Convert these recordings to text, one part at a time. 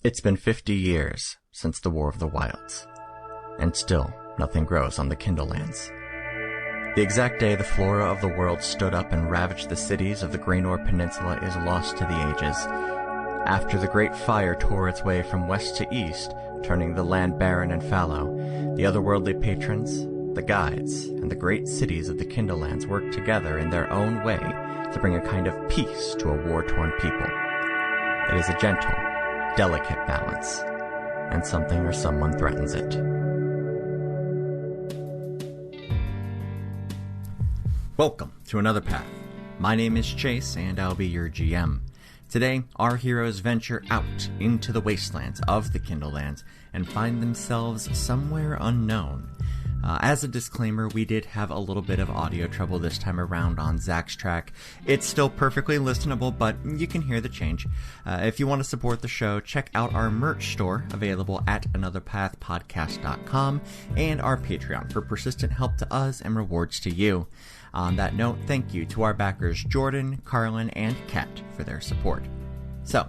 It's been 50 years since the War of the Wilds, and still nothing grows on the Kindlelands. The exact day the flora of the world stood up and ravaged the cities of the Graynor Peninsula is lost to the ages. After the Great Fire tore its way from west to east, turning the land barren and fallow, the otherworldly patrons, the guides, and the great cities of the Kindlelands worked together in their own way to bring a kind of peace to a war-torn people. It is a gentle, delicate balance, and something or someone threatens it. Welcome to Another Path. My name is Chase, and I'll be your GM. Today, our heroes venture out into the wastelands of the Kindlelands and find themselves somewhere unknown. As a disclaimer, we did have a little bit of audio trouble this time around on Zach's track. It's still perfectly listenable, but you can hear the change. If you want to support the show, check out our merch store, available at anotherpathpodcast.com, and our Patreon for persistent help to us and rewards to you. On that note, thank you to our backers Jordan, Carlin, and Kat for their support. So,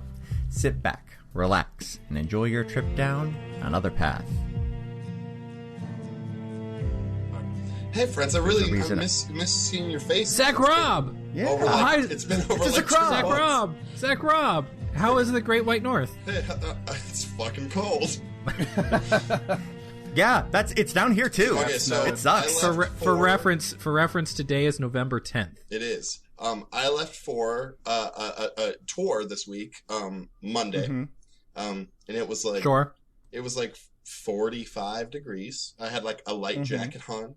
sit back, relax, and enjoy your trip down Another Path. Hey friends, I miss seeing your face. Zach Robb! Yeah. Hi. It's been over like 2 Zach months. Robb! Zach Robb! How is the Great White North? Hey, it's fucking cold. Yeah, it's down here too. Okay, so it sucks. For reference, today is November 10th. It is. I left for a tour this week, Monday. Mm-hmm. And it was like It was like 45 degrees. I had like a light jacket on.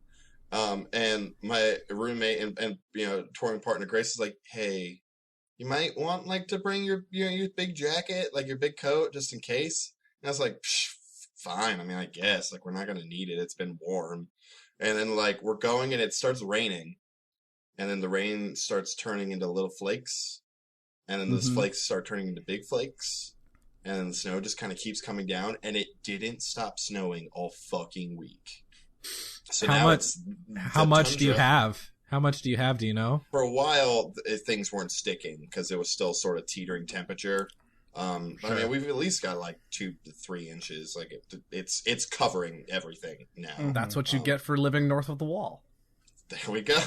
And my roommate and touring partner Grace is like, "Hey, you might want like to bring your big jacket, like your big coat, just in case." And I was like, "Fine. I mean, I guess like we're not gonna need it. It's been warm." And then like we're going and it starts raining, and then the rain starts turning into little flakes, and then those flakes start turning into big flakes, and then the snow just kind of keeps coming down, and it didn't stop snowing all fucking week. So how much do you have? How much do you have? Do you know? For a while, things weren't sticking because it was still sort of teetering temperature. Sure. I mean, we've at least got like 2 to 3 inches. Like it's covering everything now. That's what you get for living north of the wall. There we go.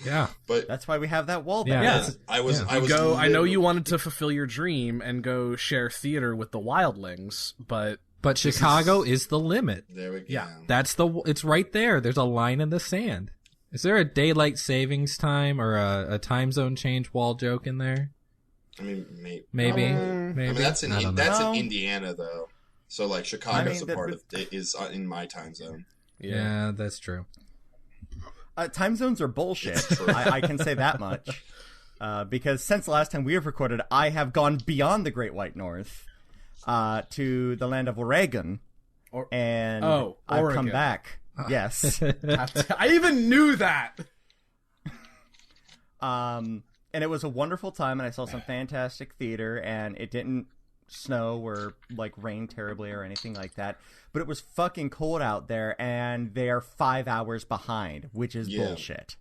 Yeah, but that's why we have that wall back. Yeah, I know you wanted to fulfill your dream and go share theater with the wildlings, but Chicago is the limit. There we go. Yeah, it's right there. There's a line in the sand. Is there a daylight savings time or a time zone change wall joke in there? I mean, maybe. I mean, that's in Indiana though. So like Chicago's a part of it is in my time zone. Yeah, that's true. Time zones are bullshit. I can say that much. Because since the last time we have recorded, I have gone beyond the Great White North to the land of Oregon. And I've come back. Yes. I even knew that! And it was a wonderful time, and I saw some fantastic theater, and it didn't snow or like rain terribly or anything like that, but it was fucking cold out there, and they are 5 hours behind, which is bullshit.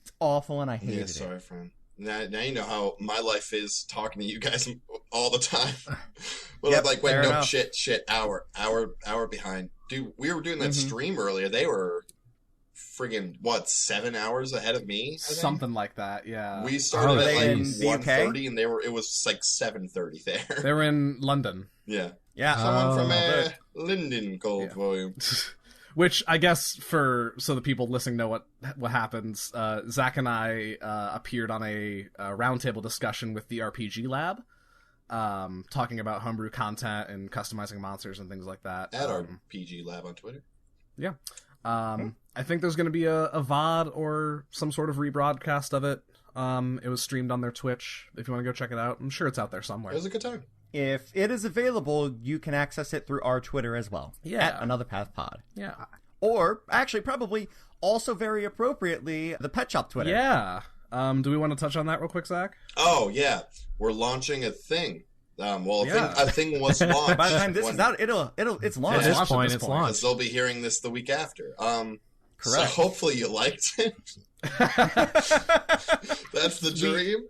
It's awful, and I hate it. Sorry, friend. Now you know how my life is talking to you guys all the time. Well, I'm like, wait, no, enough. shit, hour behind. Dude, we were doing that stream earlier. They were friggin' 7 hours ahead of me? Something like that, yeah. We started at like 1:30, and it was like 7:30 there. They were in London. Yeah. Someone from Linden called for you. Which I guess so the people listening know what happens. Zach and I appeared on a roundtable discussion with the RPG Lab, talking about homebrew content and customizing monsters and things like that. At RPG Lab on Twitter. Yeah. I think there's going to be a VOD or some sort of rebroadcast of it. It was streamed on their Twitch. If you want to go check it out, I'm sure it's out there somewhere. It was a good time. If it is available, you can access it through our Twitter as well. Yeah. At Another Path Pod. Yeah. Or, actually, probably, also very appropriately, the Pet Shop Twitter. Yeah. Do we want to touch on that real quick, Zach? Oh, yeah. We're launching a thing. A thing was launched. By the time this is out, it's launched. At this point, it's launched. Because they'll be hearing this the week after. Correct. So hopefully you liked it. That's the dream.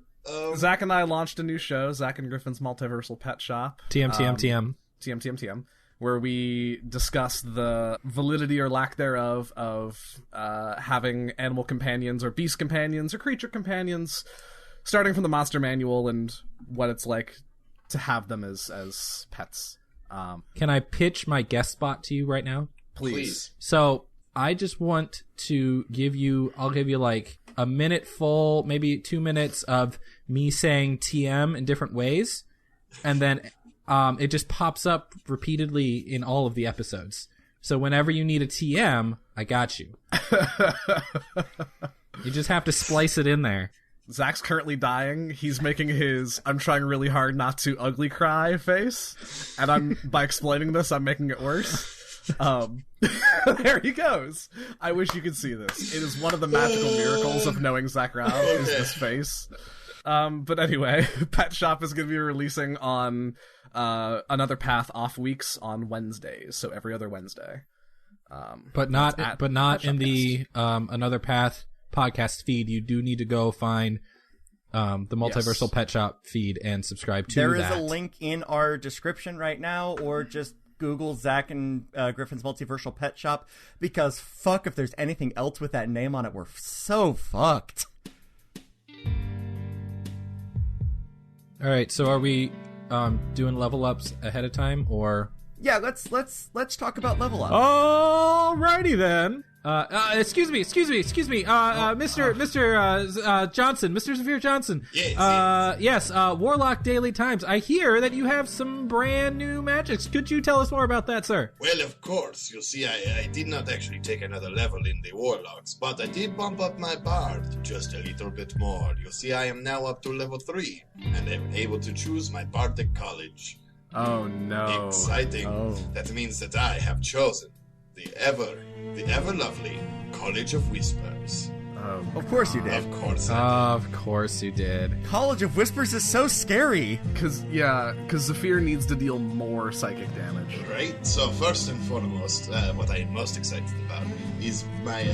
Zach and I launched a new show, Zach and Griffin's Multiversal Pet Shop. TM, where we discuss the validity or lack thereof of having animal companions or beast companions or creature companions, starting from the monster manual and what it's like to have them as pets. Can I pitch my guest spot to you right now? Please. So I just want to I'll give you like a minute full, maybe 2 minutes of me saying TM in different ways. And then it just pops up repeatedly in all of the episodes. So whenever you need a TM, I got you. You just have to splice it in there. Zach's currently dying. He's making his I'm trying really hard not to ugly cry face. And by explaining this, I'm making it worse. There he goes. I wish you could see this. It is one of the magical miracles of knowing Zach Rao is this face. But anyway, Pet Shop is going to be releasing on Another Path off weeks on Wednesdays, so every other Wednesday. But not in the Another Path podcast feed. You do need to go find the Multiversal Pet Shop feed and subscribe to that. There is a link in our description right now, or just Google Zach and Griffin's Multiversal Pet Shop, because fuck if there's anything else with that name on it, we're so fucked. All right, so are we doing level ups ahead of time, or? Yeah, let's talk about level up. Alrighty then. Excuse me, Mr. Johnson, Mr. Zephyr Johnson. Yes. Warlock Daily Times. I hear that you have some brand new magics. Could you tell us more about that, sir? Well, of course. You see, I did not actually take another level in the Warlocks, but I did bump up my bard just a little bit more. You see, I am now up to level 3, and I'm able to choose my bardic college. Oh, no. Exciting. Oh. That means that I have chosen the ever lovely College of Whispers. Of course you did. Of course I did. Of course you did. College of Whispers is so scary. Because Zephyr needs to deal more psychic damage. Right? So first and foremost, what I am most excited about is my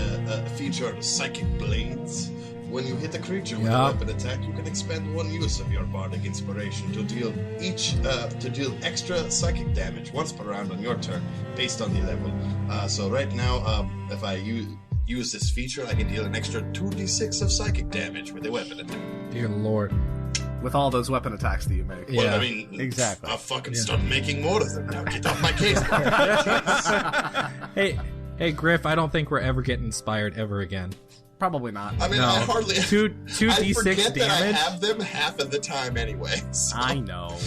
feature Psychic Blades. When you hit a creature with a weapon attack, you can expend one use of your bardic inspiration to deal extra psychic damage once per round on your turn, based on the level. So right now, if I use this feature, I can deal an extra 2d6 of psychic damage with a weapon attack. Dear Lord. With all those weapon attacks that you make. Yeah, well, I mean, exactly. I'll fucking start making more of them now. Get off my case. Hey, Griff, I don't think we're ever getting inspired ever again. Probably not. I mean, no. I hardly... 2d6 I forget damage? that I have them half of the time anyway. So. I know.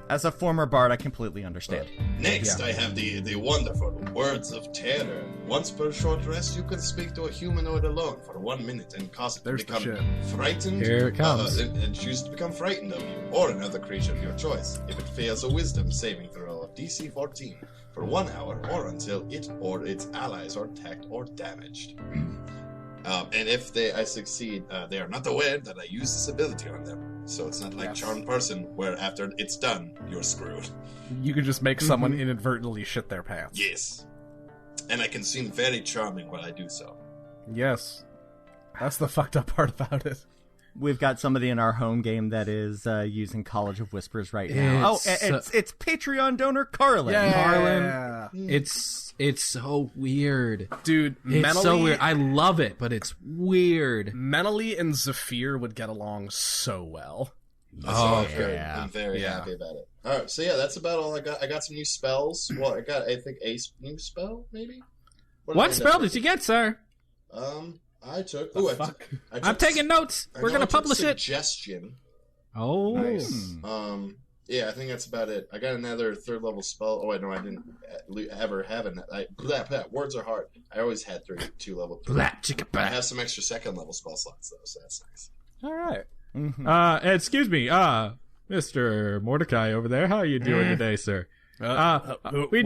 As a former bard, I completely understand. Next, I have the wonderful Words of Terror. Once per short rest, you can speak to a humanoid alone for 1 minute and cause it to become frightened. Here it comes. And choose to become frightened of you, or another creature of your choice, if it fails a wisdom saving throw of DC 14 for 1 hour, or until it or its allies are attacked or damaged. And if I succeed, they are not aware that I use this ability on them. So it's not like Charmed Person, where after it's done, you're screwed. You can just make someone inadvertently shit their pants. Yes. And I can seem very charming while I do so. Yes. That's the fucked up part about it. We've got somebody in our home game that is using College of Whispers right now. It's Patreon donor Carlin. Yeah. Carlin. It's so weird. Dude, it's so weird. I love it, but it's weird. Mentally and Zephyr would get along so well. Good. I'm very happy about it. Alright, so that's about all I got. I got some new spells. Well, I think a new spell, maybe? What spell did you get, sir? I took... I'm taking notes. We're going to publish it. Suggestion. Oh. Nice. Yeah, I think that's about it. I got another 3rd level spell. Oh, wait, no, I didn't ever have words are hard. I always had 2 level 3. I have some extra 2nd level spell slots, though, so that's nice. All right. Mm-hmm. Excuse me, Mr. Mordecai over there. How are you doing today, sir? We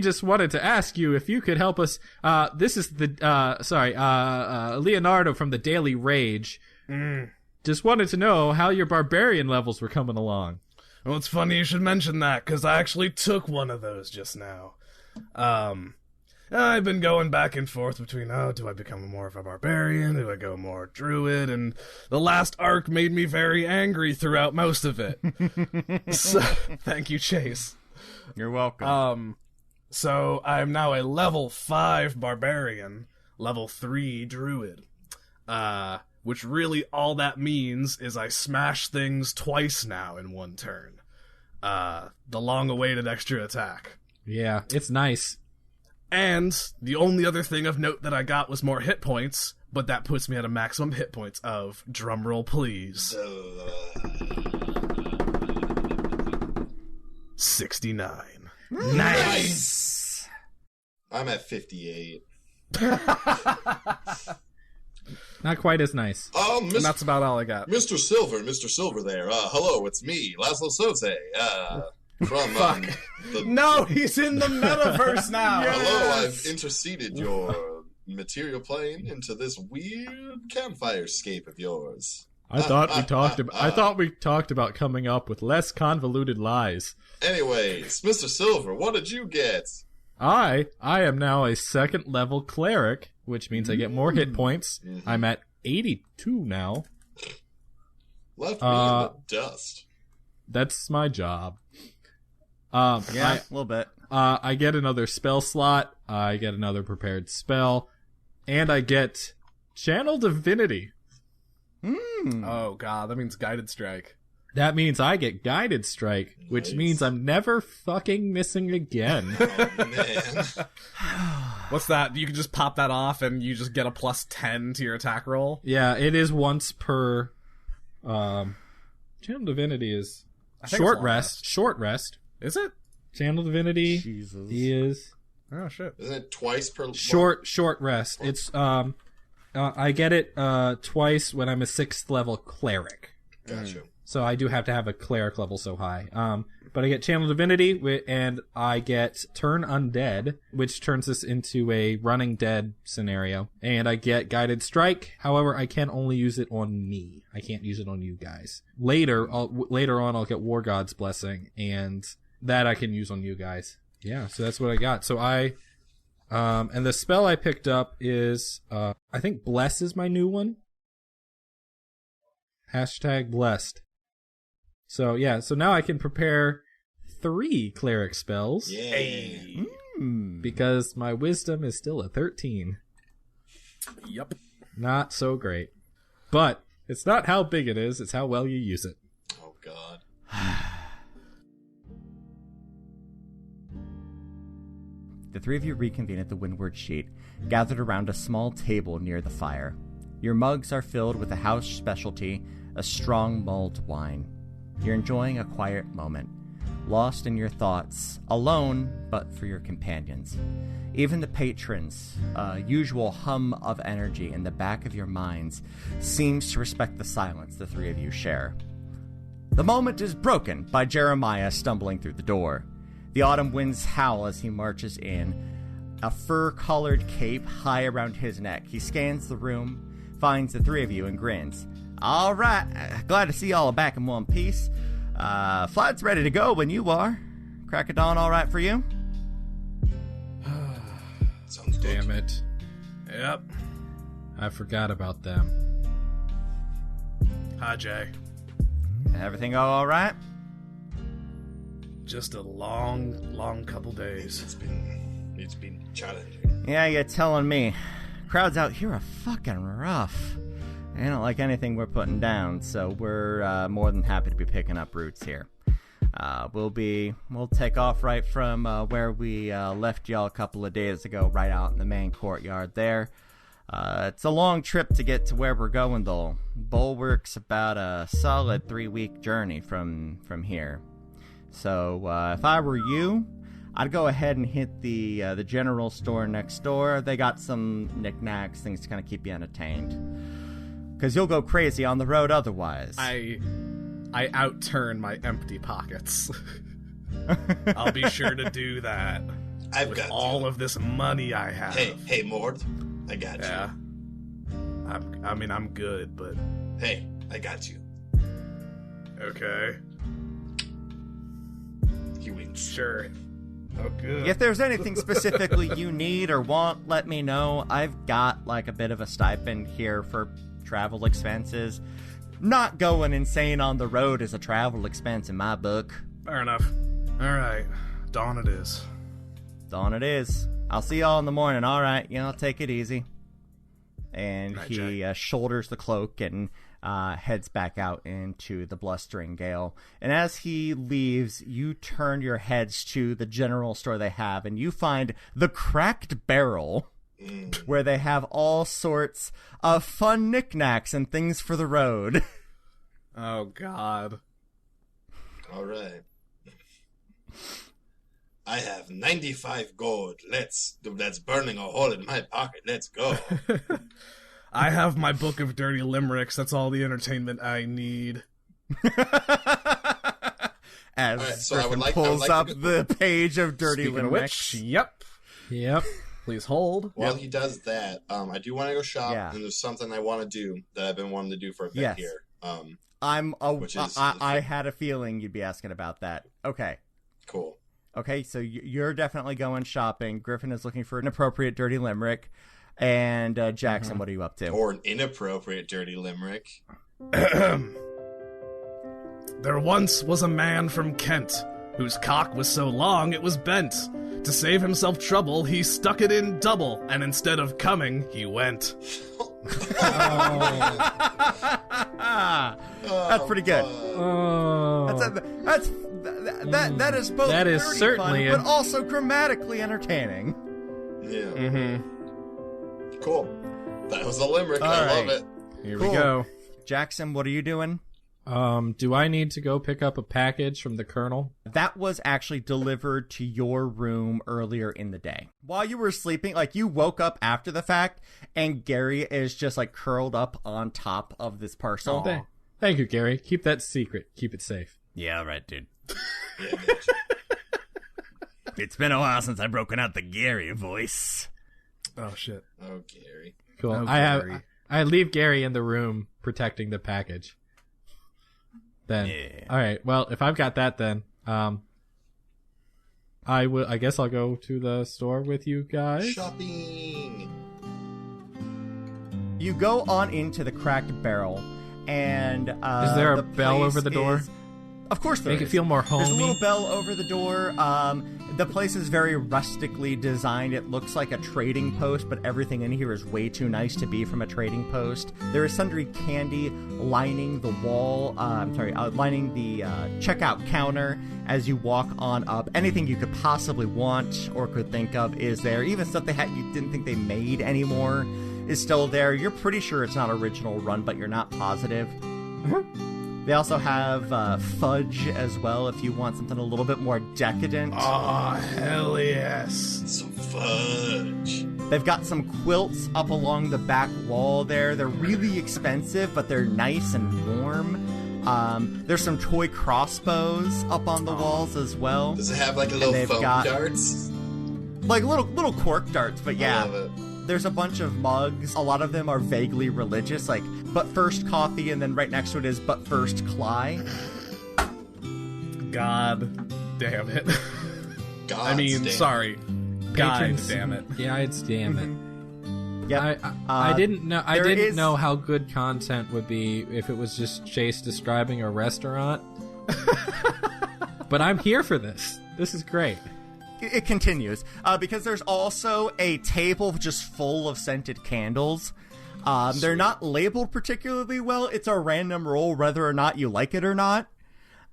just wanted to ask you if you could help us. This is Leonardo from the Daily Rage. Just wanted to know how your barbarian levels were coming along. Well, it's funny you should mention that, because I actually took one of those just now. I've been going back and forth between, do I become more of a barbarian? Do I go more druid? And the last arc made me very angry throughout most of it. So, thank you, Chase. You're welcome. So I'm now a level 5 barbarian, level 3 druid. Which really all that means is I smash things twice now in one turn. The long-awaited extra attack. Yeah, it's nice. And the only other thing of note that I got was more hit points, but that puts me at a maximum hit points of, drumroll please, 69. Nice! I'm at 58. Not quite as nice. And that's about all I got. Mr. Silver there. Hello, it's me, Laszlo Soze. From No, he's in the metaverse now. Yes. Hello, I've interceded your material plane into this weird campfire scape of yours. I thought we talked about coming up with less convoluted lies. Anyways, Mr. Silver, what did you get? I am now a 2nd level cleric, which means I get more hit points. Mm-hmm. I'm at 82 now. Left me in the dust. That's my job. A little bit. I get another spell slot. I get another prepared spell, and I get Channel Divinity. Oh god, that means Guided Strike. That means I get Guided Strike, which means I'm never fucking missing again. Oh, man. What's that? You can just pop that off and you just get a plus 10 to your attack roll? Yeah, it is once per... Channel Divinity is... Short rest. Short rest. Is it? Channel Divinity is... Oh, shit. Isn't it twice per... Short rest. It's, I get it, twice when I'm a 6th level cleric. Gotcha. So I do have to have a cleric level so high. But I get Channel Divinity, and I get Turn Undead, which turns this into a Running Dead scenario. And I get Guided Strike. However, I can only use it on me. I can't use it on you guys. Later on, I'll get War God's Blessing, and that I can use on you guys. Yeah, so that's what I got. So and the spell I picked up is, I think Bless is my new one. #blessed. So yeah, so now I can prepare 3 cleric spells. Yay! Because my wisdom is still a 13. Yep. Not so great. But it's not how big it is, it's how well you use it. Oh god. The 3 of you reconvene at the Windward Sheet, gathered around a small table near the fire. Your mugs are filled with a house specialty, a strong mulled wine. You're enjoying a quiet moment, lost in your thoughts, alone but for your companions. Even the patrons' usual hum of energy in the back of your minds seems to respect the silence the 3 of you share. The moment is broken by Jeremiah stumbling through the door. The autumn winds howl as he marches in, a fur-colored cape high around his neck. He scans the room, finds the 3 of you, and grins. All right, glad to see y'all back in one piece. Flight's ready to go when you are. Crack of dawn all right for you? Sounds good. Damn it. Yep. I forgot about them. Hi, Jay. Everything go all right? Just a long couple days. It's been challenging. Yeah, you're telling me. Crowds out here are fucking rough. They don't like anything we're putting down, so we're more than happy to be picking up roots here. We'll take off right from where we left y'all a couple of days ago, right out in the main courtyard there. It's a long trip to get to where we're going, though. Bulwark's about a solid 3-week journey from here. So if I were you, I'd go ahead and hit the general store next door. They got some knickknacks, things to kind of keep you entertained. Because you'll go crazy on the road otherwise. I outturn my empty pockets. I'll be sure to do that. I've got all of this money I have. Hey, Mort, I got you. Yeah. I'm good, but... Hey, I got you. Okay. He winks. Sure. Oh, good. If there's anything specifically you need or want, let me know. I've got, like, a bit of a stipend here for travel expenses. Not going insane on the road is a travel expense in my book. Fair enough. All right. Dawn it is. Dawn it is. I'll see y'all in the morning. All right, take it easy. And right, he shoulders the cloak and heads back out into the blustering gale. And as he leaves, you turn your heads to the general store they have, and you find the Cracked Barrel, where they have all sorts of fun knickknacks and things for the road. Oh, God. All right. I have 95 gold. That's burning a hole in my pocket. Let's go. I have my book of dirty limericks. That's all the entertainment I need. As Griffin pulls up the page of dirty limericks. Yep. Please hold. While he does that, I do want to go shop, and there's something I want to do that I've been wanting to do for a bit here. I had a feeling you'd be asking about that. Okay. Cool. Okay, so you're definitely going shopping. Griffin is looking for an appropriate dirty limerick. And Jackson, what are you up to? Or an inappropriate dirty limerick. There once was a man from Kent whose cock was so long it was bent. To save himself trouble, he stuck it in double, and instead of coming, he went. That's pretty good. That is both that is certainly fun, but also grammatically entertaining. Yeah. Mm-hmm. Cool. That was a limerick. All I right. love it. Here we go. Jackson, what are you doing? Do I need to go pick up a package from the Colonel? That was actually delivered to your room earlier in the day. While you were sleeping, like, you woke up after the fact, and Gary is just, like, curled up on top of this parcel. Oh, thank you, Gary. Keep that secret. Keep it safe. Yeah, right, dude. Yeah, bitch. It's been a while since I've broken out the Gary voice. Oh, shit. Oh, Gary. Cool. Oh, Gary. I leave Gary in the room protecting the package. Then, all right. Well, if I've got that, then I guess I'll go to the store with you guys. Shopping. You go on into the Cracked Barrel, and is there a bell over the door? Of course there is. Make it feel more homey. There's a little bell over the door. The place is very rustically designed. It looks like a trading post, but everything in here is way too nice to be from a trading post. There is sundry candy lining the wall. Lining the checkout counter as you walk on up. Anything you could possibly want or could think of is there. Even stuff you didn't think they made anymore is still there. You're pretty sure it's not original run, but you're not positive. They also have fudge as well if you want something a little bit more decadent. Oh, hell yes. Some fudge. They've got some quilts up along the back wall there. They're really expensive, but they're nice and warm. There's some toy crossbows up on the walls as well. Does it have like a little foam darts? Like little cork darts, but yeah. I love it. There's a bunch of mugs. A lot of them are vaguely religious, like, but first coffee, and then right next to it is but first Cly. God damn it. Sorry. God damn it. Yeah, it's damn it. Yeah, I didn't know. I didn't know how good content would be if it was just Chase describing a restaurant. But I'm here for this. This is great. It continues, because there's also a table just full of scented candles. They're not labeled particularly well. It's a random roll whether or not you like it or not.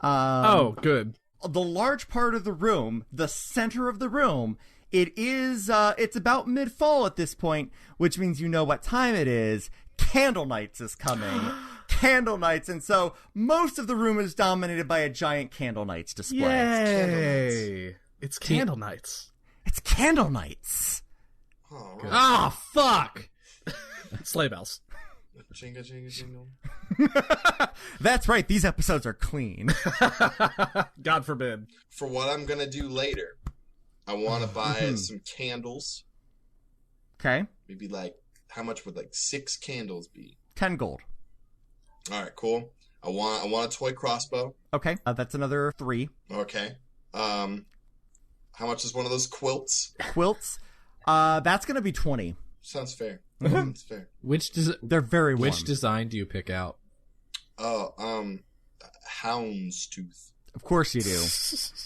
Oh, good. The large part of the room, the center of the room, it's about mid-fall at this point, which means you know what time it is. Candle Nights is coming. Candle Nights, and so most of the room is dominated by a giant Candle Nights display. Yay! It's Candle Nights. It's Candle Nights. Oh, oh fuck! Sleigh bells. Jingle, jingle, jingle. That's right. These episodes are clean. God forbid. For what I'm gonna do later, I want to buy some candles. Okay. Maybe how much would 6 candles be? 10 gold. All right, cool. I want a toy crossbow. Okay. That's another 3. Okay. How much is one of those quilts? Quilts? That's going to be 20. Sounds fair. That's fair. They're very warm. Which design do you pick out? Oh, houndstooth. Of course you do.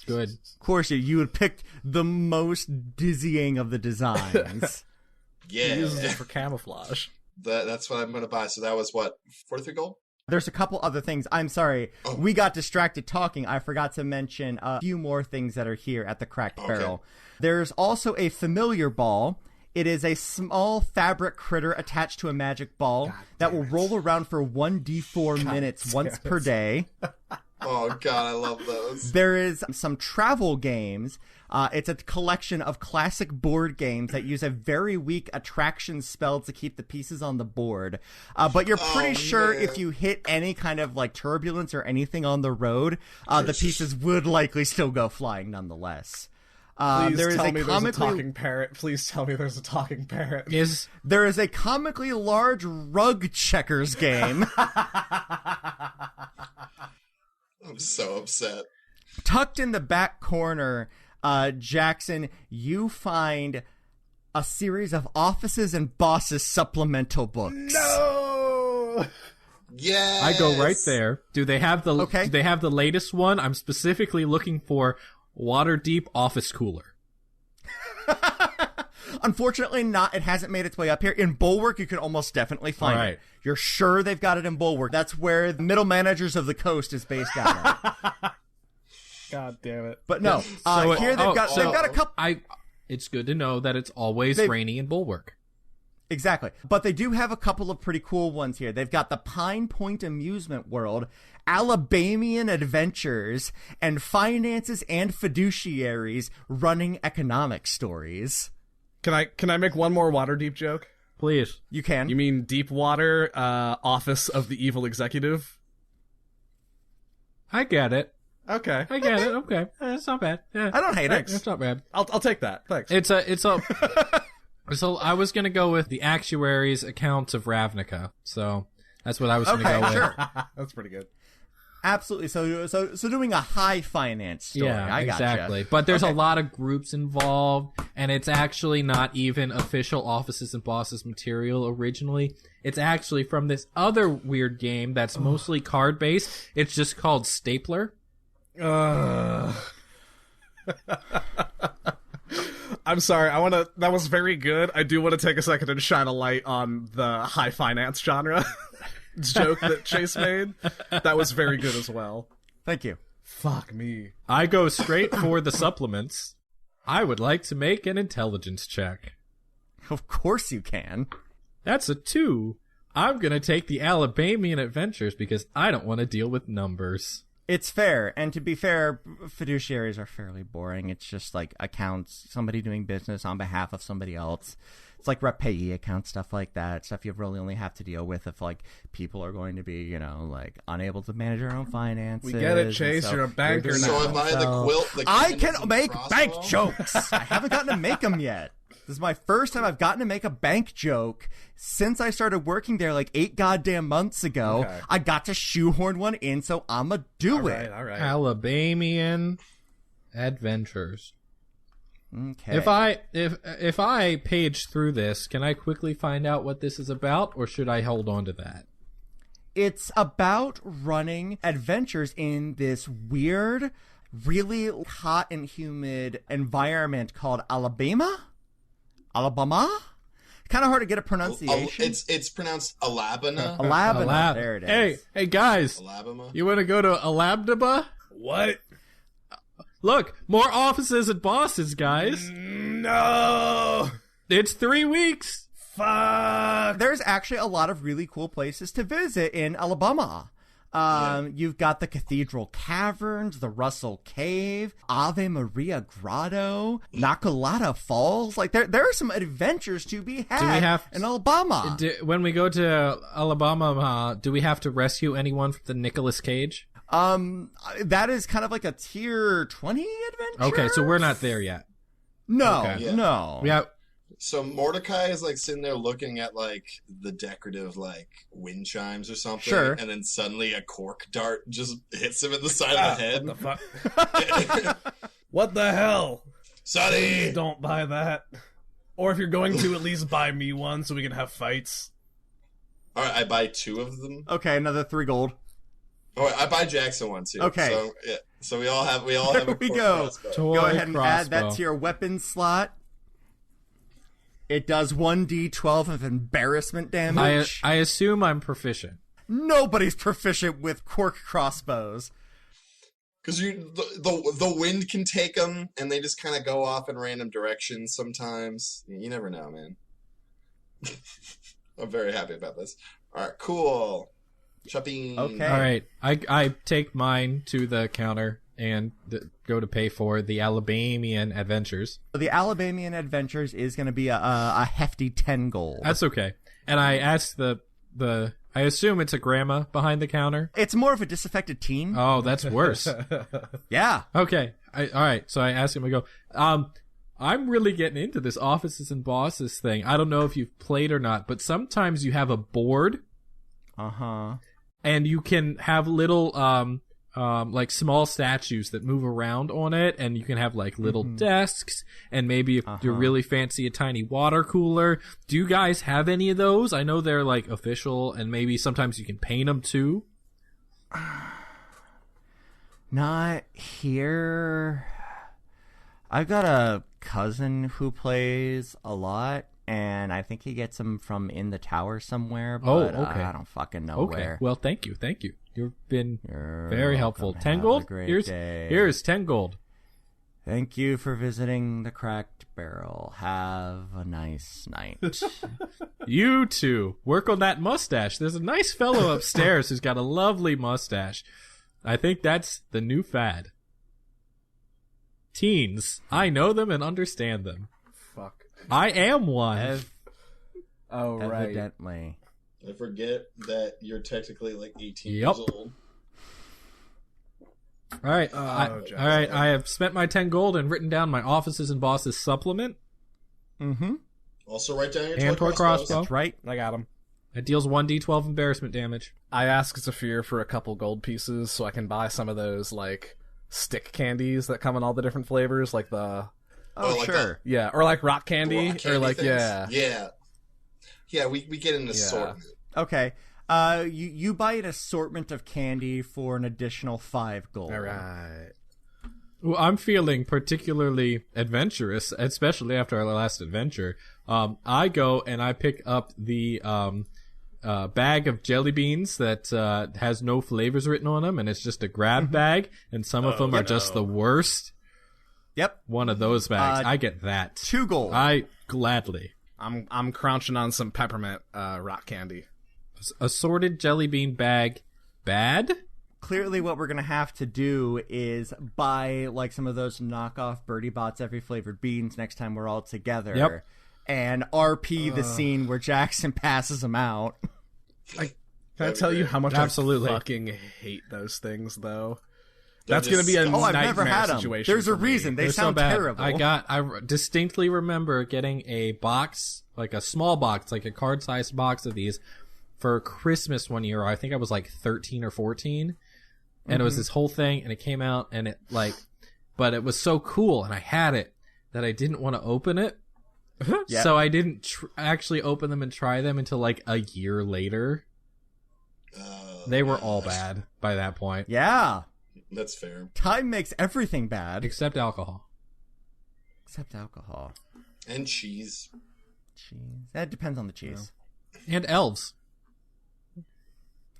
Good. Of course you would pick the most dizzying of the designs. Yeah. He uses it for camouflage. That's what I'm going to buy. So that was what, 43 gold? There's a couple other things. I'm sorry. Oh. We got distracted talking. I forgot to mention a few more things that are here at the Cracked Barrel. There's also a familiar ball. It is a small fabric critter attached to a magic ball that will roll around for 1d4 minutes once per day. Oh, God, I love those. There is some travel games. It's a collection of classic board games that use a very weak attraction spell to keep the pieces on the board. But you're pretty sure if you hit any kind of like turbulence or anything on the road, the pieces would likely still go flying nonetheless. Please tell me there's a talking parrot. Please tell me there's a talking parrot. There is a comically large rug checkers game. I'm so upset. Tucked in the back corner, Jackson, you find a series of Offices and Bosses supplemental books. No! Yes! I go right there. Do they have the latest one? I'm specifically looking for Waterdeep Office Cooler. Unfortunately not. It hasn't made its way up here. In Bulwark, you can almost definitely find it. You're sure they've got it in Bulwark. That's where the Middle Managers of the Coast is based out of. God damn it. But no, here they've got a couple. It's good to know that it's always rainy in Bulwark. Exactly. But they do have a couple of pretty cool ones here. They've got the Pine Point Amusement World, Alabamian Adventures, and Finances and Fiduciaries Running Economic Stories. Can I make one more Waterdeep joke? Please. You can. You mean Deepwater, Office of the Evil Executive? I get it. Okay. I get it. Okay. That's not bad. Yeah. I don't hate it. It's not bad. I'll take that. Thanks. It's a So I was going to go with the Actuary's Accounts of Ravnica. So that's what I was going to go with. Sure. That's pretty good. Absolutely. So doing a high finance story. Yeah, I gotcha. Exactly. But there's a lot of groups involved, and it's actually not even official Offices and Bosses material originally. It's actually from this other weird game that's mostly card-based. It's just called Stapler. I'm sorry. That was very good. I do want to take a second and shine a light on the high finance genre joke that Chase made. That was very good as well. Thank you. Fuck me. I go straight for the supplements. I would like to make an intelligence check. Of course you can. That's a 2. I'm going to take the Alabamian Adventures because I don't want to deal with numbers. It's fair, and to be fair, fiduciaries are fairly boring. It's just like accounts, somebody doing business on behalf of somebody else. It's like rep payee accounts, stuff like that. Stuff you really only have to deal with if like people are going to be, like unable to manage their own finances. We get it, Chase. So you're a banker now. So am I the quilt? I can make bank jokes. I haven't gotten to make them yet. This is my first time I've gotten to make a bank joke since I started working there like 8 goddamn months ago. Okay. I got to shoehorn one in, so I'ma do it. All right. Alabamian Adventures. Okay. If I page through this, can I quickly find out what this is about, or should I hold on to that? It's about running adventures in this weird, really hot and humid environment called Alabama? Kind of hard to get a pronunciation. It's pronounced Alabama. Alabama. There it is. Hey guys. Alabama. You want to go to Alabama? What? Look, more Offices and Bosses, guys. No. It's 3 weeks. Fuck. There's actually a lot of really cool places to visit in Alabama. You've got the Cathedral Caverns, the Russell Cave, Ave Maria Grotto, Nacolata Falls. Like there are some adventures to be had in Alabama. When we go to Alabama, do we have to rescue anyone from the Nicolas Cage? That is kind of like a tier 20 adventure. Okay, so we're not there yet. No, okay. Yeah. No. Yeah. So Mordecai is like sitting there looking at like the decorative like wind chimes or something, sure. And then suddenly a cork dart just hits him in the side of the head. What the fuck? What the hell? Sorry. Please don't buy that. Or if you're going to, at least buy me one so we can have fights. All right, I buy 2 of them. Okay, another 3 gold. All right, I buy Jackson one too. Okay. So, yeah, so we all have There we go. Toy Go ahead and add that crossbow. to your weapon slot. It does 1d12 of embarrassment damage. I assume I'm proficient. Nobody's proficient with cork crossbows. Because the wind can take them, and they just kind of go off in random directions sometimes. You never know, man. I'm very happy about this. All right, cool. Shopping. Okay. All right, I take mine to the counter and go to pay for the Alabamian Adventures. The Alabamian Adventures is going to be a hefty 10 gold. That's okay. And I asked the I assume it's a grandma behind the counter. It's more of a disaffected teen. Oh, that's worse. Yeah. Okay. All right. So I asked him, I go, I'm really getting into this offices and bosses thing. I don't know if you've played or not, but sometimes you have a board. Uh-huh. And you can have little, like small statues that move around on it, and you can have like little desks, and maybe if you're really fancy, a tiny water cooler. Do you guys have any of those? I know they're like official, and maybe sometimes you can paint them too. Not here. I've got a cousin who plays a lot, and I think he gets them from in the tower somewhere, but okay. I don't fucking know Okay. where. Well, thank you. You've been You're very helpful. welcome. 10 Have gold? a great Here's day. 10 gold. Thank you for visiting the Cracked Barrel. Have a nice night. You two, work on that mustache. There's a nice fellow upstairs who's got a lovely mustache. I think that's the new fad. Teens, I know them and understand them. Fuck. I am one. Oh, right. Evidently. I forget that you're technically like 18 Yep. years old. All right, Josh. all right. I have spent my 10 gold and written down my offices and bosses supplement. Mm-hmm. Also, write down your And toy toy crossbow. That's right. I got him. It deals 1d12 embarrassment damage. I asked Zafir for a couple gold pieces so I can buy some of those, like, stick candies that come in all the different flavors, like the... Oh, like sure. Yeah, or like rock candy, Rock or like, things. yeah. Yeah, we get an assortment. Okay. You buy an assortment of candy for an additional 5 gold. All right. Well, I'm feeling particularly adventurous, especially after our last adventure. I go and I pick up the bag of jelly beans that has no flavors written on them, and it's just a grab bag, and some of them are just the worst. Yep. One of those bags. I get that. 2 gold. I gladly. I'm crunching on some peppermint rock candy. Assorted jelly bean bag. Bad? Clearly what we're going to have to do is buy like some of those knockoff Birdie Bots every flavored beans next time we're all together. Yep. And RP the scene where Jackson passes them out. Can I tell you how much Absolutely. I fucking hate those things, though? That's going to be a Oh, I've nightmare never had them. situation. There's a for me. reason. They They're sound so bad. terrible. I distinctly remember getting a box, like a small box, like a card-sized box of these for Christmas one year. I think I was like 13 or 14. And it was this whole thing, and it came out, and it like, but it was so cool, and I had it, that I didn't want to open it. Yep. So I didn't actually open them and try them until like a year later. They were all bad by that point. Yeah. That's fair. Time makes everything bad. Except alcohol. Except alcohol. And cheese. Cheese. That depends on the cheese. And elves.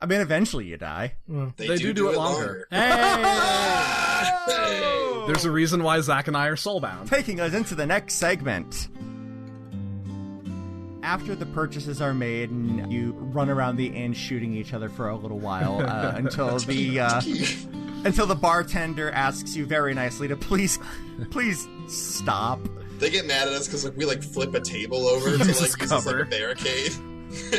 I mean, eventually you die. They do it longer. Hey! There's a reason why Zach and I are soulbound. Taking us into the next segment. After the purchases are made, and you run around the inn shooting each other for a little while until the bartender asks you very nicely to please stop. They get mad at us because we flip a table over to use this like a barricade.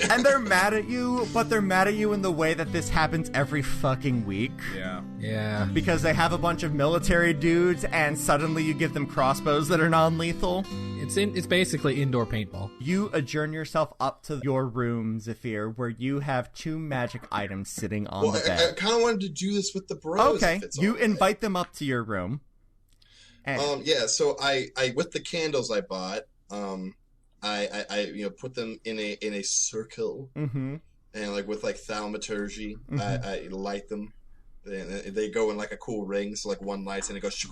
And they're mad at you, but they're mad at you in the way that this happens every fucking week. Yeah. Yeah. Because they have a bunch of military dudes, and suddenly you give them crossbows that are non-lethal. It's basically indoor paintball. You adjourn yourself up to your room, Zephyr, where you have 2 magic items sitting on the bed. I kind of wanted to do this with the bros. Okay, if it's you all right. invite them up to your room. Yeah. So I with the candles I bought, I put them in a circle, mm-hmm. and like with like thaumaturgy, Mm-hmm. I light them. They go in like a cool ring, so like one lights and it goes.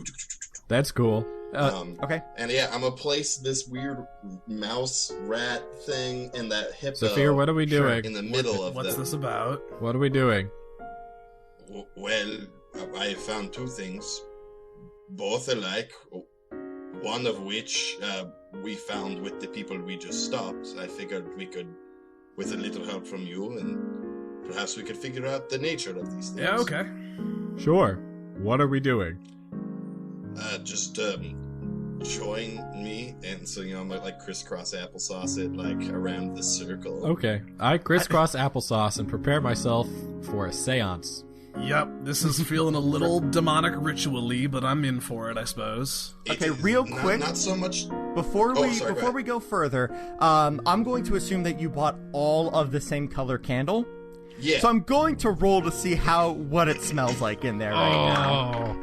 That's cool. Okay. And yeah, I'm gonna place this weird mouse rat thing and that hippo. Zafir, what are we doing? In the middle of what's this about? What are we doing? Well, I found two things, both alike. One of which we found with the people we just stopped. I figured we could, with a little help from you, and perhaps we could figure out the nature of these things. Yeah, okay. Sure. What are we doing? Just join me, and so I'm like crisscross applesauce it like around the circle. Okay. I crisscross applesauce and prepare myself for a seance. Yep, this is feeling a little demonic ritual-y, but I'm in for it, I suppose. Okay, real quick. Not so much. Before we go further, I'm going to assume that you bought all of the same color candle. Yeah. So I'm going to roll to see what it smells like in there right now.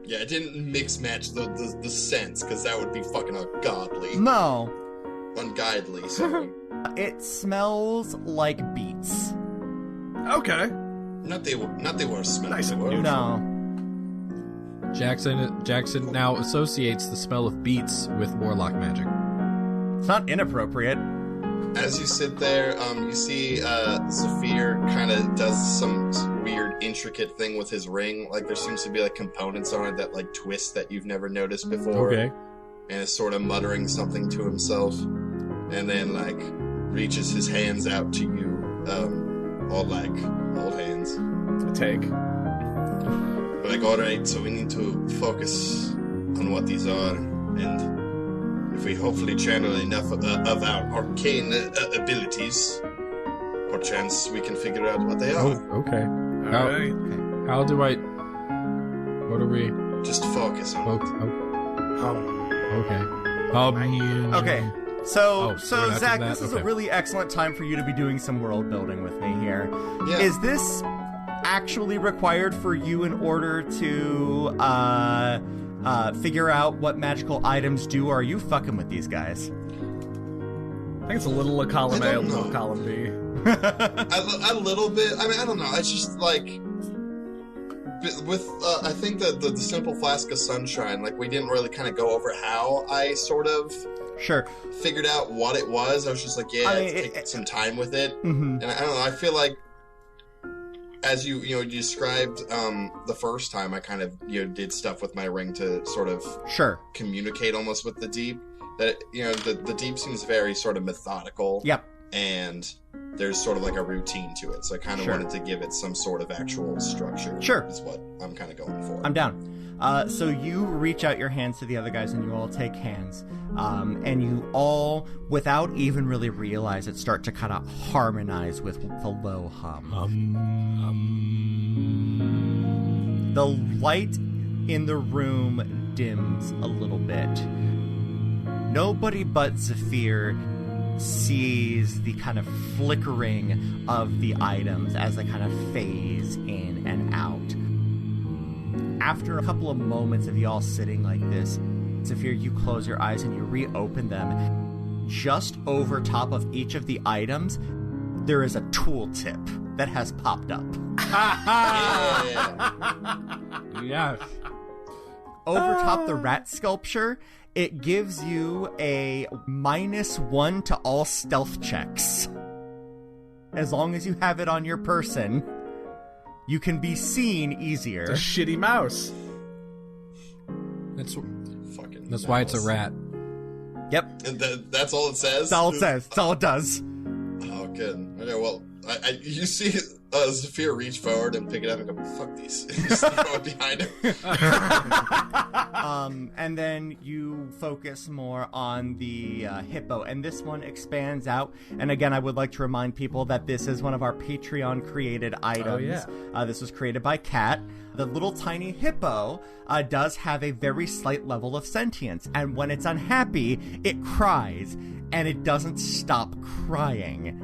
Yeah, I didn't mix match the scents because that would be fucking ungodly. No. Ungodly. Sorry. It smells like beets. Okay. Not they were smelling. Nice and neutral. No. Jackson now associates the smell of beets with warlock magic. It's not inappropriate. As you sit there, you see Zafir kind of does some weird, intricate thing with his ring. Like there seems to be like components on it that like twist that you've never noticed before. Okay. And is sort of muttering something to himself, and then like reaches his hands out to you, all like old hands. A take. Like, all right, so we need to focus on what these are, and if we hopefully channel enough of our arcane abilities, perchance we can figure out what they are. Oh, okay. Alright. How do I... What are we... Just focus on it. Okay. Okay. So we're not Zach, doing that? this is Okay. a really excellent time for you to be doing some world building with me here. Yeah. Is this actually required for you in order to figure out what magical items do, or are you fucking with these guys? I think it's a little a column I A, a don't little know. column B. A little bit. I mean, I don't know. It's just like with I think that the simple flask of sunshine. Like we didn't really kind of go over how I sort of Sure. figured out what it was. I was just like, yeah, I mean, take some time with it. Mm-hmm. And I don't know. I feel like as you described the first time, I kind of did stuff with my ring to sort of Sure. communicate almost with the deep. That the deep seems very sort of methodical. Yep. And there's sort of like a routine to it. So I kind of Sure. wanted to give it some sort of actual structure. Sure. Is what I'm kind of going for. I'm down. So you reach out your hands to the other guys, and you all take hands. And you all, without even really realize it, start to kind of harmonize with the low hum. The light in the room dims a little bit. Nobody but Zafir sees the kind of flickering of the items as they kind of phase in and out. After a couple of moments of you all sitting like this, Zafir, you close your eyes and you reopen them. Just over top of each of the items, there is a tooltip that has popped up. Yeah. Over top the rat sculpture, it gives you a -1 to all stealth checks. As long as you have it on your person, you can be seen easier. It's a shitty mouse. That's Fucking why it's a mouse. rat. Yep. And that's all it says? That's all it says. That's all it does. Oh, good. Okay, well, you see Zafir reach forward and pick it up and go, fuck these. Just throw it behind him. And then you focus more on the hippo, and this one expands out. And again, I would like to remind people that this is one of our Patreon created items. Oh, yeah. This was created by Kat. The little tiny hippo does have a very slight level of sentience, and when it's unhappy, it cries, and it doesn't stop crying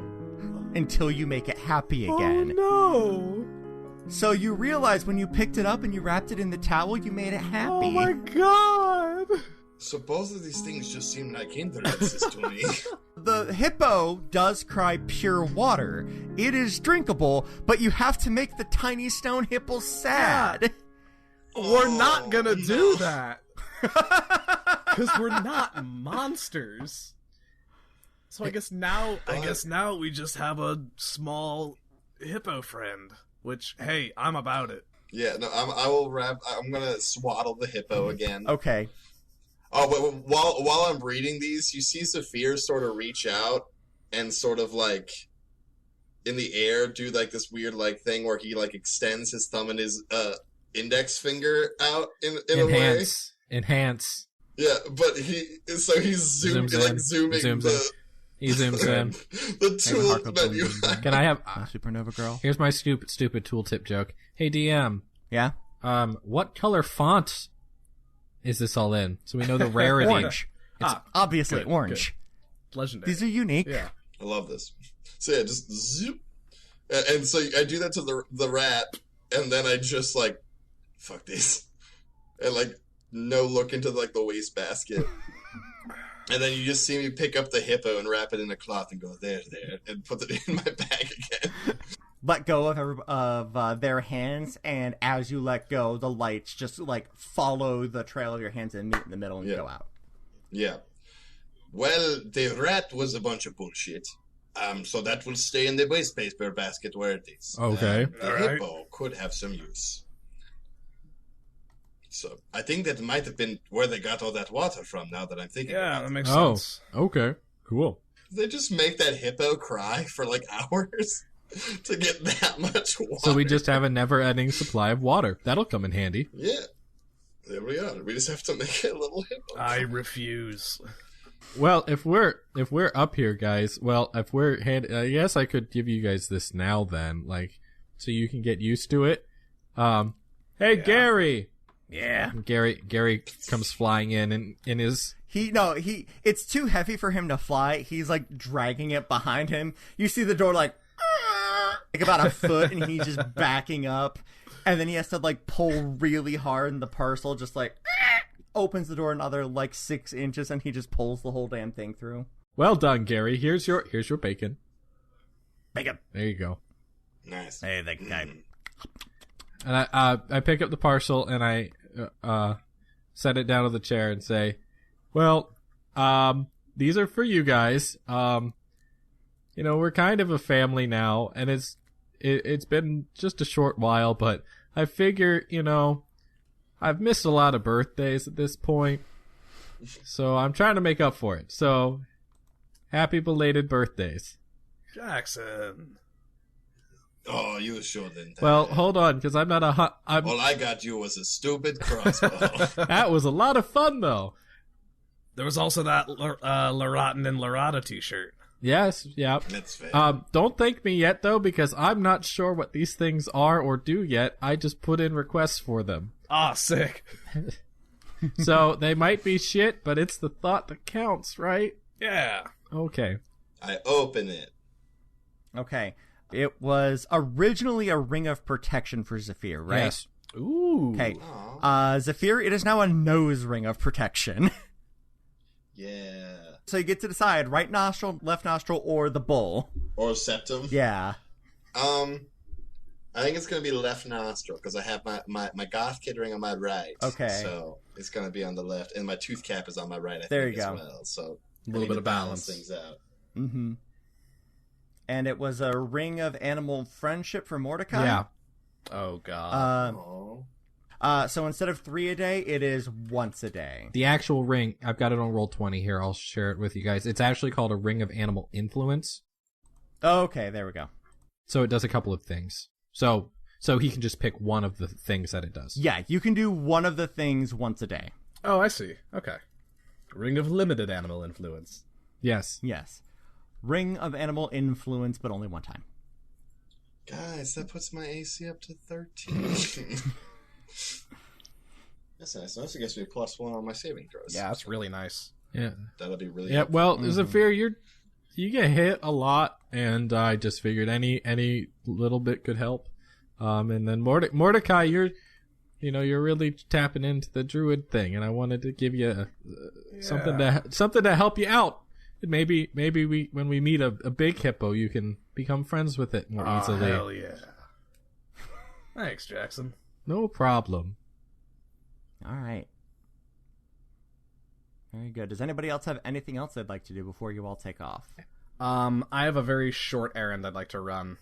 until you make it happy again. Oh, So you realize when you picked it up and you wrapped it in the towel, you made it happy. Oh my god! So both of these things just seem like hindrances to me. The hippo does cry pure water. It is drinkable, but you have to make the tiny stone hippo sad. We're not gonna do that. Because we're not monsters. So I guess now we just have a small hippo friend. Which, hey, I'm about it. Yeah, no, I'm gonna swaddle the hippo again. Okay. Oh, but while I'm reading these, you see Zephyr sort of reach out and sort of like in the air do like this weird like thing where he like extends his thumb and his index finger out in a way. Enhance. Yeah, but he's zooming He zooms in. The tool menu. Can I have Supernova Girl? Here's my stupid tooltip joke. Hey DM. Yeah? What color font is this all in? So we know the rarity. Orange. It's obviously good, orange. Good. Legendary. These are unique. Yeah. I love this. So yeah, just zoop. And so I do that to the rat, and then I just like, fuck these. And like, no look into like the wastebasket. And then you just see me pick up the hippo and wrap it in a cloth and go, there, and put it in my bag again. Let go of their hands, and as you let go, the lights just like follow the trail of your hands and meet in the middle and go out. Yeah. Well, the rat was a bunch of bullshit. So that will stay in the wastepaper basket where it is. Okay. The hippo could have some use. So I think that might have been where they got all that water from. Now that I'm thinking, about that makes sense. Okay, cool. They just make that hippo cry for like hours to get that much water. So we just have a never-ending supply of water. That'll come in handy. Yeah, there we are. We just have to make a little hippo. I refuse. Well, if we're up here, guys. Well, if we're I guess I could give you guys this now, then, like, so you can get used to it. Hey, Gary. Yeah. Gary comes flying in and in his... It's too heavy for him to fly. He's like dragging it behind him. You see the door like about a foot, and he's just backing up. And then he has to like pull really hard, and the parcel just like opens the door another like 6 inches, and he just pulls the whole damn thing through. Well done, Gary. Here's your bacon. Bacon. There you go. Nice. Hey, that guy. And I pick up the parcel and I set it down on the chair and say, "Well, these are for you guys. We're kind of a family now, and it's been just a short while, but I figure, I've missed a lot of birthdays at this point, so I'm trying to make up for it. So, happy belated birthdays, Jackson." Oh, you sure didn't. Well, hold on, because I'm not all I got you was a stupid crossbow. That was a lot of fun, though. There was also that Larotten and Larata t-shirt. Yes, yeah. That's fair. Don't thank me yet, though, because I'm not sure what these things are or do yet. I just put in requests for them. Ah, sick. So, they might be shit, but it's the thought that counts, right? Yeah. Okay. I open it. Okay. It was originally a ring of protection for Zephyr, right? Yes. Ooh. Okay. Zephyr, it is now a nose ring of protection. Yeah. So you get to decide right nostril, left nostril, or the bull. Or septum. Yeah. I think it's going to be left nostril because I have my goth kid ring on my right. Okay. So it's going to be on the left, and my tooth cap is on my right. There think, you go. As well. So a little bit of balance. Things out. Mm-hmm. And it was a ring of animal friendship for Mordecai. Yeah. Oh God. So instead of 3 a day, it is once a day. The actual ring, I've got it on Roll20 here. I'll share it with you guys. It's actually called a ring of animal influence. Okay, there we go. So it does a couple of things. So he can just pick one of the things that it does. Yeah, you can do one of the things once a day. Oh, I see. Okay. Ring of limited animal influence. Yes. Yes. Ring of animal influence, but only one time. Guys, that puts my AC up to 13. That's nice. That also gives me +1 on my saving throws. Yeah, that's really nice. Yeah. That'll be really. Yeah. helpful. Well, Zephyr, you get hit a lot, and I just figured any little bit could help. And then Mordecai, you're really tapping into the druid thing, and I wanted to give you something to help you out. Maybe when we meet a big hippo, you can become friends with it more easily. Hell yeah! Thanks, Jackson. No problem. All right. Very good. Does anybody else have anything else they'd like to do before you all take off? I have a very short errand I'd like to run.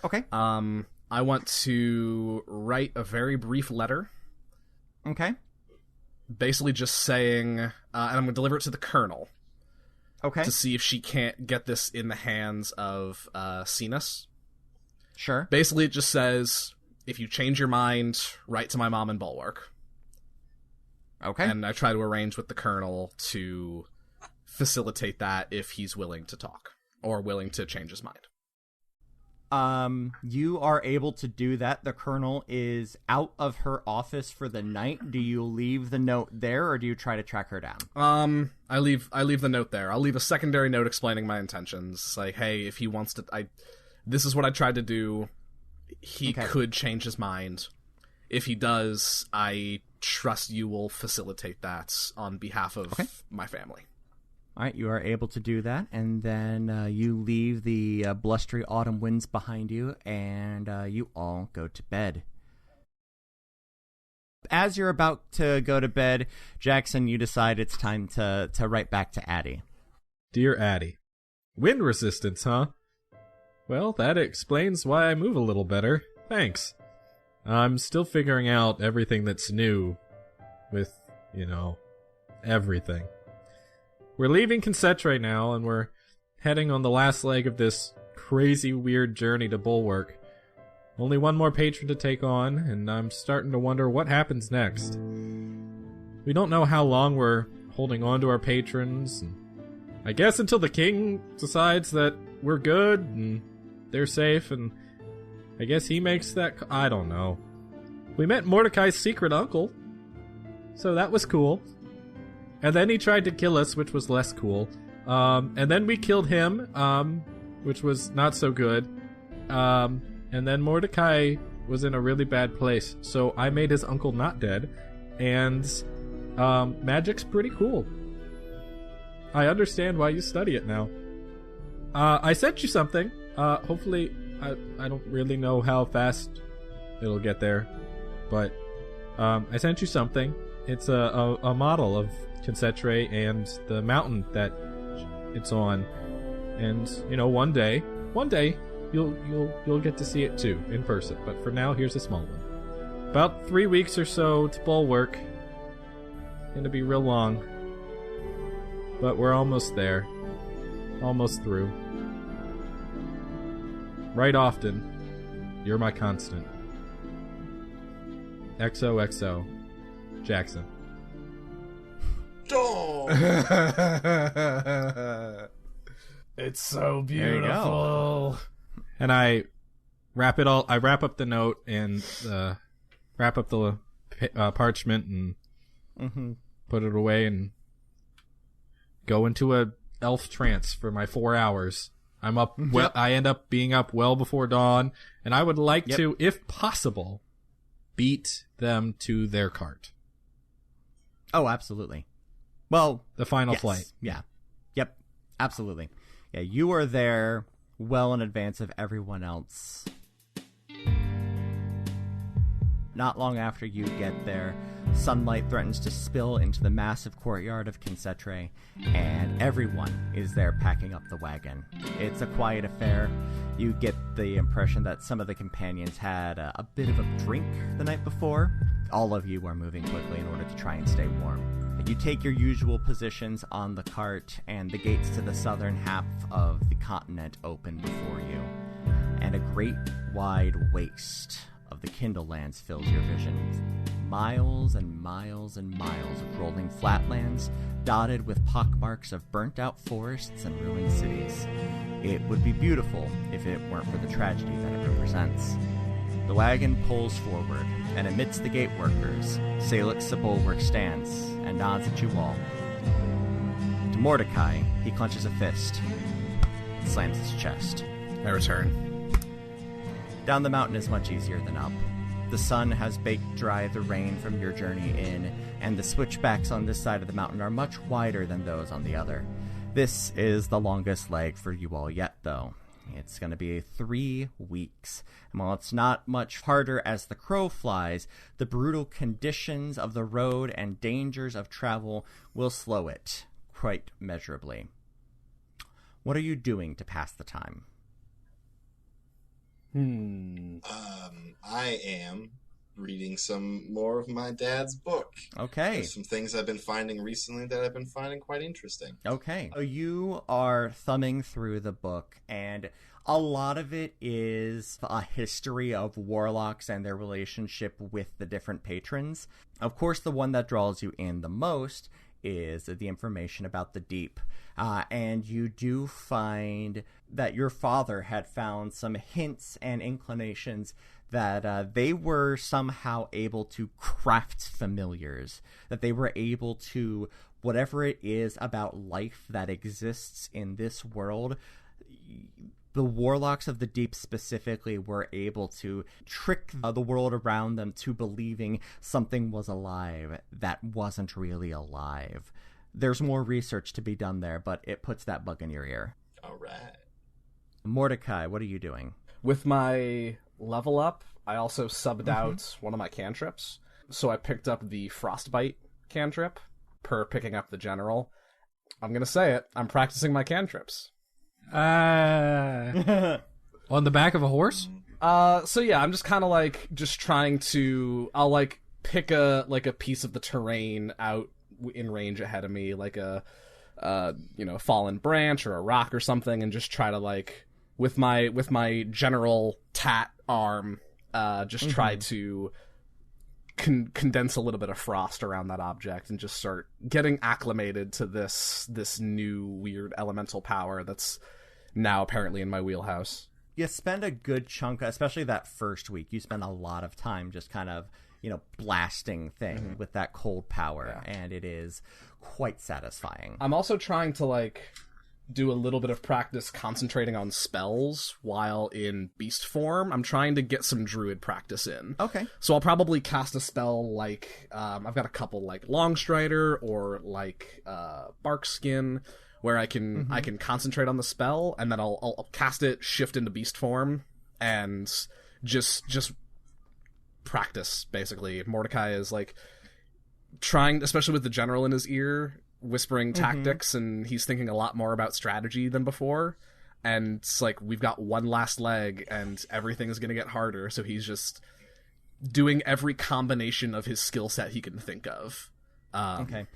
Okay. I want to write a very brief letter. Okay. Basically just saying, and I'm going to deliver it to the Colonel. Okay. To see if she can't get this in the hands of Cenas. Sure. Basically it just says, if you change your mind, write to my mom in Bulwark. Okay. And I try to arrange with the Colonel to facilitate that if he's willing to talk or willing to change his mind. You are able to do that. The Colonel is out of her office for the night. Do you leave the note there, or do you try to track her down? I leave the note there. I'll leave a secondary note explaining my intentions. Like, hey, if he wants to, this is what I tried to do. He could change his mind. If he does, I trust you will facilitate that on behalf of my family. All right, you are able to do that, and then you leave the blustery autumn winds behind you, and you all go to bed. As you're about to go to bed, Jackson, you decide it's time to write back to Addie. Dear Addie, wind resistance, huh? Well, that explains why I move a little better. Thanks. I'm still figuring out everything that's new with, everything. We're leaving Consett right now, and we're heading on the last leg of this crazy weird journey to Bulwark. Only one more patron to take on, and I'm starting to wonder what happens next. We don't know how long we're holding on to our patrons, and I guess until the king decides that we're good, and they're safe, and I guess he makes that... I don't know. We met Mordecai's secret uncle, so that was cool. And then he tried to kill us, which was less cool. And then we killed him, which was not so good. And then Mordecai was in a really bad place, so I made his uncle not dead. And magic's pretty cool. I understand why you study it now. I sent you something. Hopefully, I don't really know how fast it'll get there. But I sent you something. It's a model of Concetre and the mountain that it's on, and one day you'll get to see it too in person. But for now, here's a small one. About 3 weeks or so to Bulwark. Gonna be real long, but we're almost there, almost through. Right often, you're my constant. XOXO, Jackson. Oh. It's so beautiful. And I wrap up the note and wrap up the parchment and put it away and go into a elf trance for my 4 hours. I'm up. Well, I end up being up well before dawn, and I would like to, if possible, beat them to their cart. Oh, absolutely. Well, the final flight. Yeah. Yep. Absolutely. Yeah, you are there well in advance of everyone else. Not long after you get there, sunlight threatens to spill into the massive courtyard of Concetre, and everyone is there packing up the wagon. It's a quiet affair. You get the impression that some of the companions had a bit of a drink the night before. All of you are moving quickly in order to try and stay warm. You take your usual positions on the cart, and the gates to the southern half of the continent open before you. And a great wide waste of the Kindlelands fills your vision. Miles and miles and miles of rolling flatlands, dotted with pockmarks of burnt-out forests and ruined cities. It would be beautiful if it weren't for the tragedy that it represents. The wagon pulls forward, and amidst the gate workers, Salix the Bulwark stands and nods at you all. To Mordecai, he clenches a fist and slams his chest. I return. Down the mountain is much easier than up. The sun has baked dry the rain from your journey in, and the switchbacks on this side of the mountain are much wider than those on the other. This is the longest leg for you all yet, though. It's going to be 3 weeks. And while it's not much harder as the crow flies, the brutal conditions of the road and dangers of travel will slow it quite measurably. What are you doing to pass the time? I am reading some more of my dad's book. Okay. There's some things I've been finding recently that I've been finding quite interesting. Okay. So you are thumbing through the book, and a lot of it is a history of warlocks and their relationship with the different patrons. Of course, the one that draws you in the most is the information about the deep. And you do find that your father had found some hints and inclinations that they were somehow able to craft familiars, that they were able to, whatever it is about life that exists in this world, the warlocks of the deep specifically were able to trick the world around them to believing something was alive that wasn't really alive. There's more research to be done there, but it puts that bug in your ear. All right. Mordecai, what are you doing? With my level up, I also subbed out one of my cantrips. So I picked up the Frostbite cantrip per picking up the general. I'm going to say it. I'm practicing my cantrips. On the back of a horse? So yeah, I'm just kind of just trying to, I'll pick a piece of the terrain out in range ahead of me, like a fallen branch or a rock or something, and just try to with my general tat arm, just try to condense a little bit of frost around that object and just start getting acclimated to this new weird elemental power that's now apparently in my wheelhouse. You spend a good chunk, especially that first week, you spend a lot of time just kind of, blasting things with that cold power, and it is quite satisfying. I'm also trying to, do a little bit of practice concentrating on spells while in beast form. I'm trying to get some druid practice in. Okay. So I'll probably cast a spell I've got a couple Longstrider or Barkskin, where I can concentrate on the spell, and then I'll cast it, shift into beast form, and just practice, basically. Mordecai is trying, especially with the general in his ear, whispering tactics, and he's thinking a lot more about strategy than before, and it's we've got one last leg and everything is going to get harder, so he's just doing every combination of his skill set he can think of. Okay.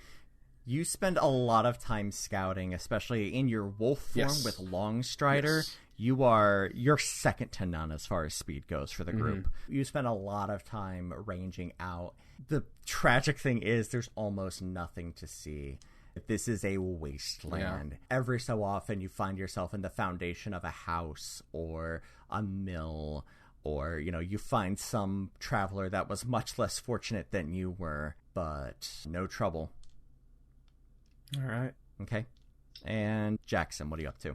You spend a lot of time scouting, especially in your wolf form with Longstrider. Yes. You're second to none as far as speed goes for the group. You spend a lot of time ranging out. The tragic thing is there's almost nothing to see. This is a wasteland. Yeah. Every so often you find yourself in the foundation of a house or a mill, or, you find some traveler that was much less fortunate than you were, but no trouble. All right. Okay. And Jackson, what are you up to?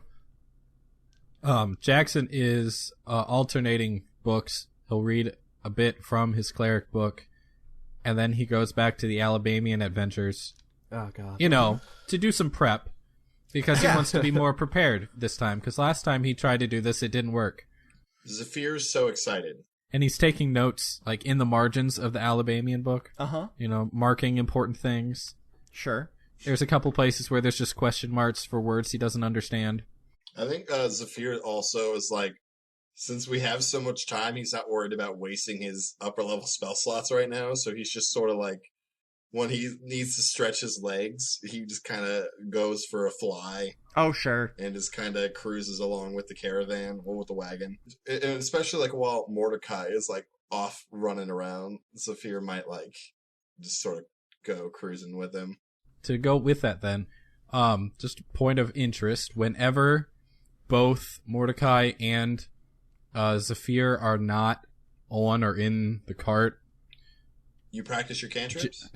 Jackson is alternating books. He'll read a bit from his cleric book, and then he goes back to the Alabamian adventures. Oh, God. To do some prep, because he wants to be more prepared this time, because last time he tried to do this, it didn't work. Zephyr's so excited. And he's taking notes, in the margins of the Alabamian book. Uh-huh. Marking important things. Sure. There's a couple places where there's just question marks for words he doesn't understand. I think Zephyr also is since we have so much time, he's not worried about wasting his upper level spell slots right now. So he's just sort of when he needs to stretch his legs, he just kind of goes for a fly. Oh, sure. And just kind of cruises along with the caravan or with the wagon. And especially while Mordecai is off running around, Zephyr might just sort of go cruising with him. To go with that then, just a point of interest, whenever both Mordecai and Zephyr are not on or in the cart, you practice your cantrips?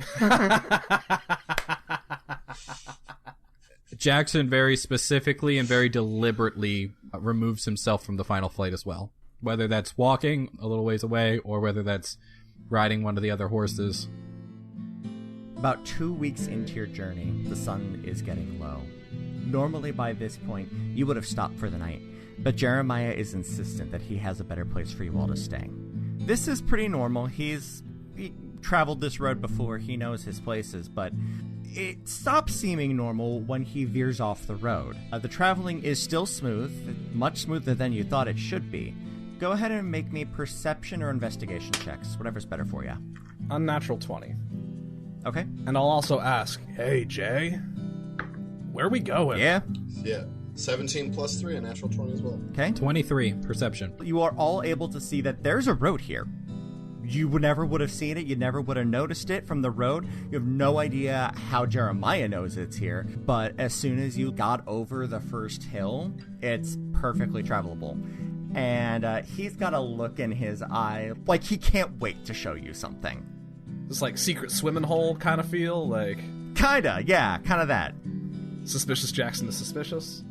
Jackson very specifically and very deliberately removes himself from the final flight as well. whether that's walking a little ways away or whether that's riding one of the other horses. About 2 weeks into your journey, the sun is getting low. Normally by this point, you would have stopped for the night, but Jeremiah is insistent that he has a better place for you all to stay. This is pretty normal. He traveled this road before, he knows his places, but it stops seeming normal when he veers off the road. The traveling is still smooth, much smoother than you thought it should be. Go ahead and make me perception or investigation checks, whatever's better for you. Unnatural 20. Okay. And I'll also ask, hey, Jay, where are we going? Yeah. 17 plus 3, a natural 20 as well. Okay. 23, perception. You are all able to see that there's a road here. You never would have seen it. You never would have noticed it from the road. You have no idea how Jeremiah knows it's here. But as soon as you got over the first hill, it's perfectly travelable. And he's got a look in his eye like he can't wait to show you something. This like secret swimming hole kind of feel? Like Kinda, yeah, kind of that. Suspicious Jackson is suspicious?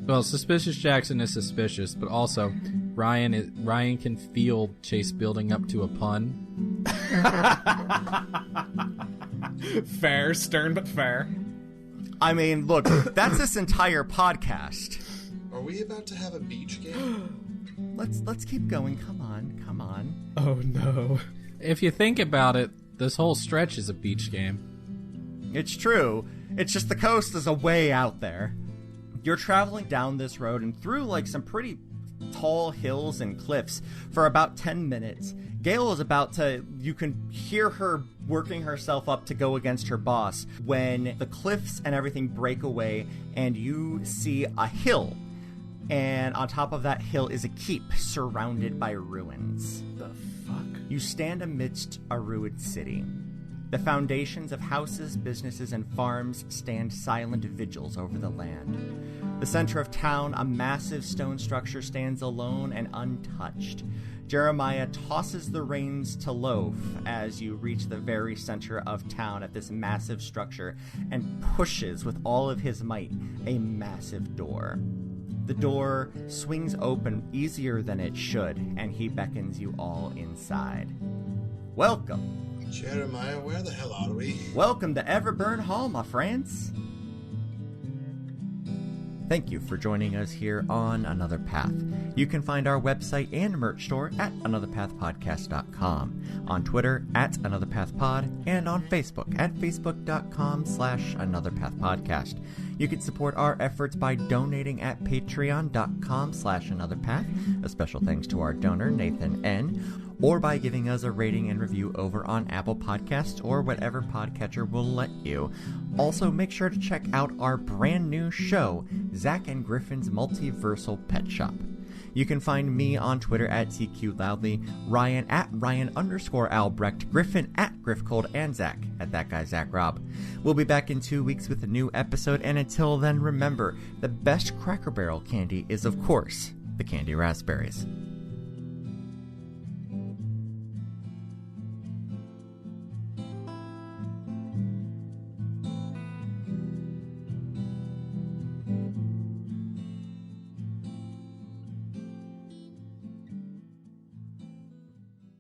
Well, Suspicious Jackson is suspicious, but also Ryan can feel Chase building up to a pun. Fair, stern but fair. I mean, look, that's this entire podcast. Are we about to have a beach game? Let's keep going. Come on. Oh no. If you think about it, this whole stretch is a beach game. It's true. It's just the coast is a way out there. You're traveling down this road and through like some pretty tall hills and cliffs for about 10 minutes. Gail is you can hear her working herself up to go against her boss when the cliffs and everything break away and you see a hill. And on top of that hill is a keep surrounded by ruins. The fuck? You stand amidst a ruined city. The foundations of houses, businesses, and farms stand silent vigils over the land. The center of town, a massive stone structure, stands alone and untouched. Jeremiah tosses the reins to Loaf as you reach the very center of town at this massive structure and pushes with all of his might a massive door. The door swings open easier than it should, and he beckons you all inside. Welcome. Jeremiah, where the hell are we? Welcome to Everburn Hall, my friends. Thank you for joining us here on Another Path. You can find our website and merch store at anotherpathpodcast.com, on Twitter at anotherpathpod, and on Facebook at facebook.com/anotherpathpodcast. You can support our efforts by donating at patreon.com/anotherpath. A special thanks to our donor, Nathan N., or by giving us a rating and review over on Apple Podcasts or whatever podcatcher will let you. Also, make sure to check out our brand new show, Zach and Griffin's Multiversal Pet Shop. You can find me on Twitter at TQLoudly, Ryan at Ryan_Albrecht, Griffin at Griffcold, and Zach at That Guy Zach Rob. We'll be back in 2 weeks with a new episode, and until then, remember, the best Cracker Barrel candy is, of course, the candy raspberries.